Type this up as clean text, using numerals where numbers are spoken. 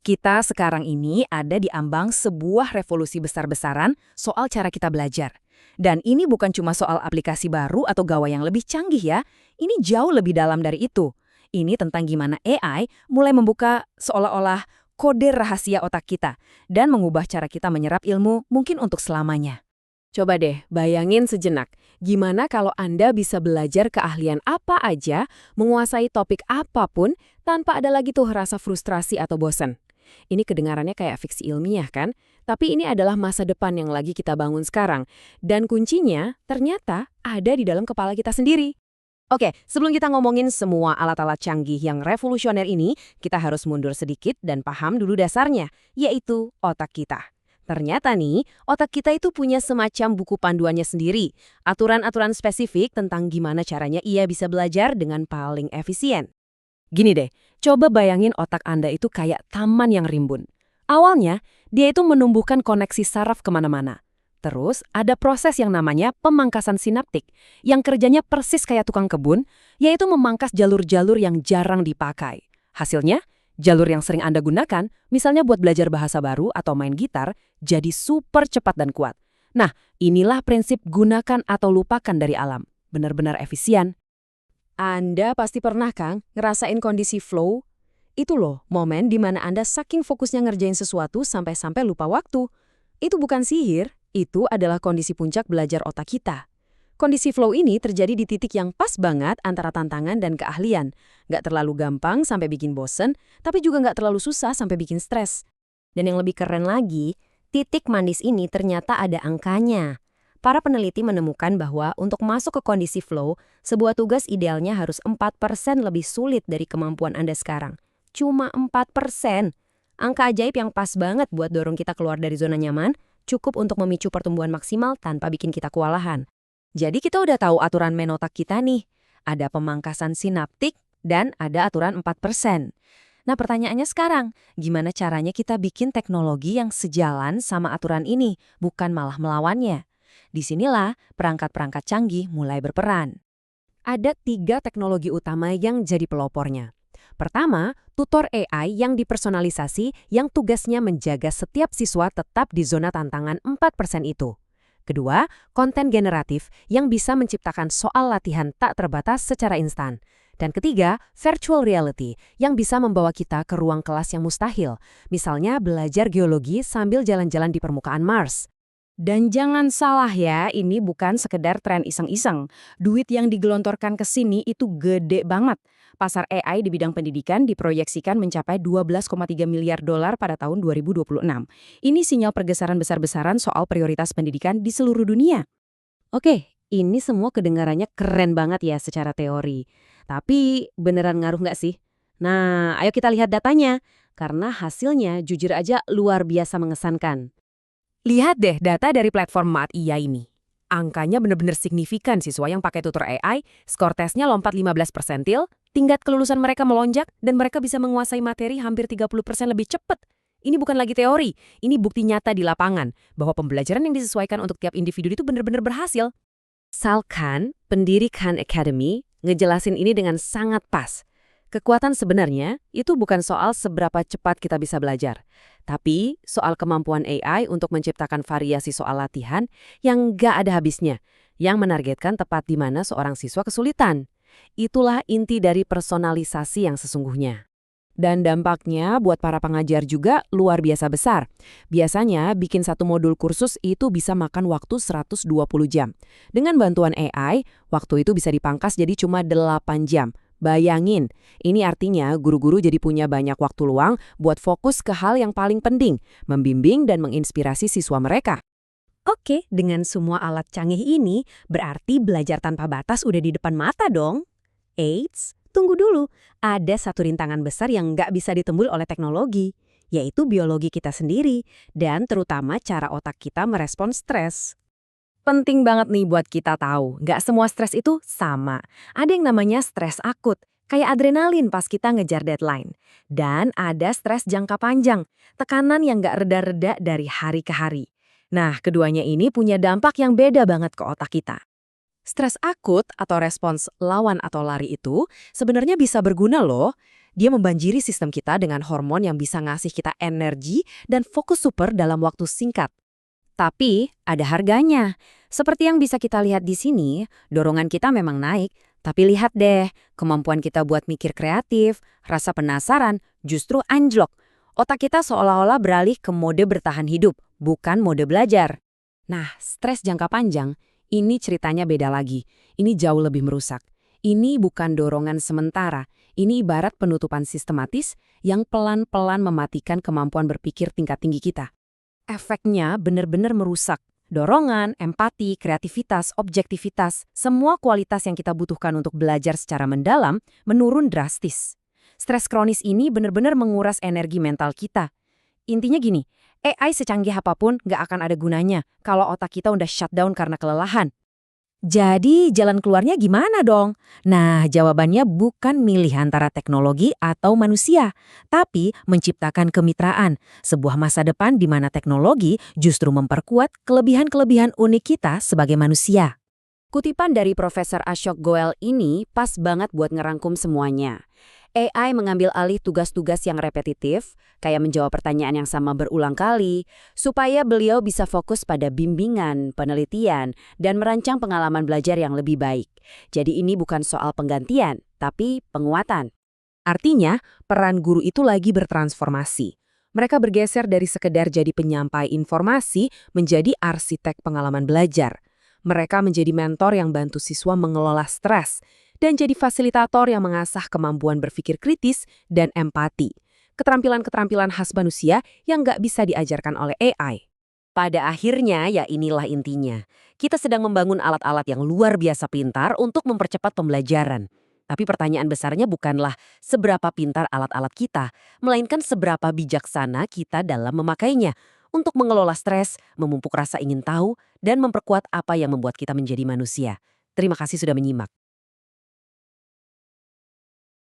Kita sekarang ini ada di ambang sebuah revolusi besar-besaran soal cara kita belajar. Dan ini bukan cuma soal aplikasi baru atau gawai yang lebih canggih ya. Ini jauh lebih dalam dari itu. Ini tentang gimana AI mulai membuka seolah-olah kode rahasia otak kita dan mengubah cara kita menyerap ilmu mungkin untuk selamanya. Coba deh bayangin sejenak, gimana kalau Anda bisa belajar keahlian apa aja, menguasai topik apapun, tanpa ada lagi tuh rasa frustrasi atau bosan. Ini kedengarannya kayak fiksi ilmiah kan? Tapi ini adalah masa depan yang lagi kita bangun sekarang. Dan kuncinya ternyata ada di dalam kepala kita sendiri. Oke, sebelum kita ngomongin semua alat-alat canggih yang revolusioner ini, kita harus mundur sedikit dan paham dulu dasarnya, yaitu otak kita. Ternyata nih, otak kita itu punya semacam buku panduannya sendiri, aturan-aturan spesifik tentang gimana caranya ia bisa belajar dengan paling efisien. Gini deh, coba bayangin otak Anda itu kayak taman yang rimbun. Awalnya, dia itu menumbuhkan koneksi saraf kemana-mana. Terus, ada proses yang namanya pemangkasan sinaptik, yang kerjanya persis kayak tukang kebun, yaitu memangkas jalur-jalur yang jarang dipakai. Hasilnya, jalur yang sering Anda gunakan, misalnya buat belajar bahasa baru atau main gitar, jadi super cepat dan kuat. Nah, inilah prinsip gunakan atau lupakan dari alam. Benar-benar efisien. Anda pasti pernah kan ngerasain kondisi flow? Itu loh, momen di mana Anda saking fokusnya ngerjain sesuatu sampai-sampai lupa waktu. Itu bukan sihir, itu adalah kondisi puncak belajar otak kita. Kondisi flow ini terjadi di titik yang pas banget antara tantangan dan keahlian. Nggak terlalu gampang sampai bikin bosen, tapi juga nggak terlalu susah sampai bikin stres. Dan yang lebih keren lagi, titik manis ini ternyata ada angkanya. Para peneliti menemukan bahwa untuk masuk ke kondisi flow, sebuah tugas idealnya harus 4% lebih sulit dari kemampuan Anda sekarang. Cuma 4%. Angka ajaib yang pas banget buat dorong kita keluar dari zona nyaman, cukup untuk memicu pertumbuhan maksimal tanpa bikin kita kewalahan. Jadi kita udah tahu aturan main otak kita nih. Ada pemangkasan sinaptik dan ada aturan 4%. Nah pertanyaannya sekarang, gimana caranya kita bikin teknologi yang sejalan sama aturan ini, bukan malah melawannya? Disinilah perangkat-perangkat canggih mulai berperan. Ada 3 teknologi utama yang jadi pelopornya. Pertama, tutor AI yang dipersonalisasi yang tugasnya menjaga setiap siswa tetap di zona tantangan 4% itu. Kedua, konten generatif yang bisa menciptakan soal latihan tak terbatas secara instan. Dan ketiga, virtual reality yang bisa membawa kita ke ruang kelas yang mustahil. Misalnya belajar geologi sambil jalan-jalan di permukaan Mars. Dan jangan salah ya, ini bukan sekedar tren iseng-iseng. Duit yang digelontorkan ke sini itu gede banget. Pasar AI di bidang pendidikan diproyeksikan mencapai 12,3 miliar dolar pada tahun 2026. Ini sinyal pergeseran besar-besaran soal prioritas pendidikan di seluruh dunia. Oke, ini semua kedengarannya keren banget ya secara teori. Tapi beneran ngaruh nggak sih? Nah, ayo kita lihat datanya. Karena hasilnya jujur aja luar biasa mengesankan. Lihat deh data dari platform Math.ia ini. Angkanya benar-benar signifikan siswa yang pakai tutor AI, skor tesnya lompat 15 persentil, tingkat kelulusan mereka melonjak, dan mereka bisa menguasai materi hampir 30% lebih cepat. Ini bukan lagi teori, ini bukti nyata di lapangan, bahwa pembelajaran yang disesuaikan untuk tiap individu itu benar-benar berhasil. Sal Khan, pendiri Khan Academy, ngejelasin ini dengan sangat pas. Kekuatan sebenarnya itu bukan soal seberapa cepat kita bisa belajar, tapi soal kemampuan AI untuk menciptakan variasi soal latihan yang nggak ada habisnya, yang menargetkan tepat di mana seorang siswa kesulitan. Itulah inti dari personalisasi yang sesungguhnya. Dan dampaknya buat para pengajar juga luar biasa besar. Biasanya bikin satu modul kursus itu bisa makan waktu 120 jam. Dengan bantuan AI, waktu itu bisa dipangkas jadi cuma 8 jam. Bayangin, ini artinya guru-guru jadi punya banyak waktu luang buat fokus ke hal yang paling penting, membimbing dan menginspirasi siswa mereka. Oke, dengan semua alat canggih ini, berarti belajar tanpa batas udah di depan mata dong. Eits, tunggu dulu. Ada satu rintangan besar yang nggak bisa ditembus oleh teknologi, yaitu biologi kita sendiri, dan terutama cara otak kita merespons stres. Penting banget nih buat kita tahu, nggak semua stres itu sama. Ada yang namanya stres akut, kayak adrenalin pas kita ngejar deadline. Dan ada stres jangka panjang, tekanan yang nggak reda-reda dari hari ke hari. Nah, keduanya ini punya dampak yang beda banget ke otak kita. Stres akut atau respons lawan atau lari itu sebenarnya bisa berguna loh. Dia membanjiri sistem kita dengan hormon yang bisa ngasih kita energi dan fokus super dalam waktu singkat. Tapi ada harganya. Seperti yang bisa kita lihat di sini, dorongan kita memang naik. Tapi lihat deh, kemampuan kita buat mikir kreatif, rasa penasaran, justru anjlok. Otak kita seolah-olah beralih ke mode bertahan hidup, bukan mode belajar. Nah, stres jangka panjang, ini ceritanya beda lagi. Ini jauh lebih merusak. Ini bukan dorongan sementara. Ini ibarat penutupan sistematis yang pelan-pelan mematikan kemampuan berpikir tingkat tinggi kita. Efeknya benar-benar merusak. Dorongan, empati, kreativitas, objektivitas, semua kualitas yang kita butuhkan untuk belajar secara mendalam menurun drastis. Stres kronis ini benar-benar menguras energi mental kita. Intinya gini, AI secanggih apapun nggak akan ada gunanya kalau otak kita udah shutdown karena kelelahan. Jadi jalan keluarnya gimana dong? Nah, jawabannya bukan milih antara teknologi atau manusia, tapi menciptakan kemitraan, sebuah masa depan di mana teknologi justru memperkuat kelebihan-kelebihan unik kita sebagai manusia. Kutipan dari Profesor Ashok Goel ini pas banget buat ngerangkum semuanya. AI mengambil alih tugas-tugas yang repetitif, kayak menjawab pertanyaan yang sama berulang kali, supaya beliau bisa fokus pada bimbingan, penelitian, dan merancang pengalaman belajar yang lebih baik. Jadi ini bukan soal penggantian, tapi penguatan. Artinya, peran guru itu lagi bertransformasi. Mereka bergeser dari sekedar jadi penyampai informasi menjadi arsitek pengalaman belajar. Mereka menjadi mentor yang bantu siswa mengelola stres, dan jadi fasilitator yang mengasah kemampuan berpikir kritis dan empati. Keterampilan-keterampilan khas manusia yang nggak bisa diajarkan oleh AI. Pada akhirnya, ya inilah intinya. Kita sedang membangun alat-alat yang luar biasa pintar untuk mempercepat pembelajaran. Tapi pertanyaan besarnya bukanlah seberapa pintar alat-alat kita, melainkan seberapa bijaksana kita dalam memakainya untuk mengelola stres, memupuk rasa ingin tahu, dan memperkuat apa yang membuat kita menjadi manusia. Terima kasih sudah menyimak.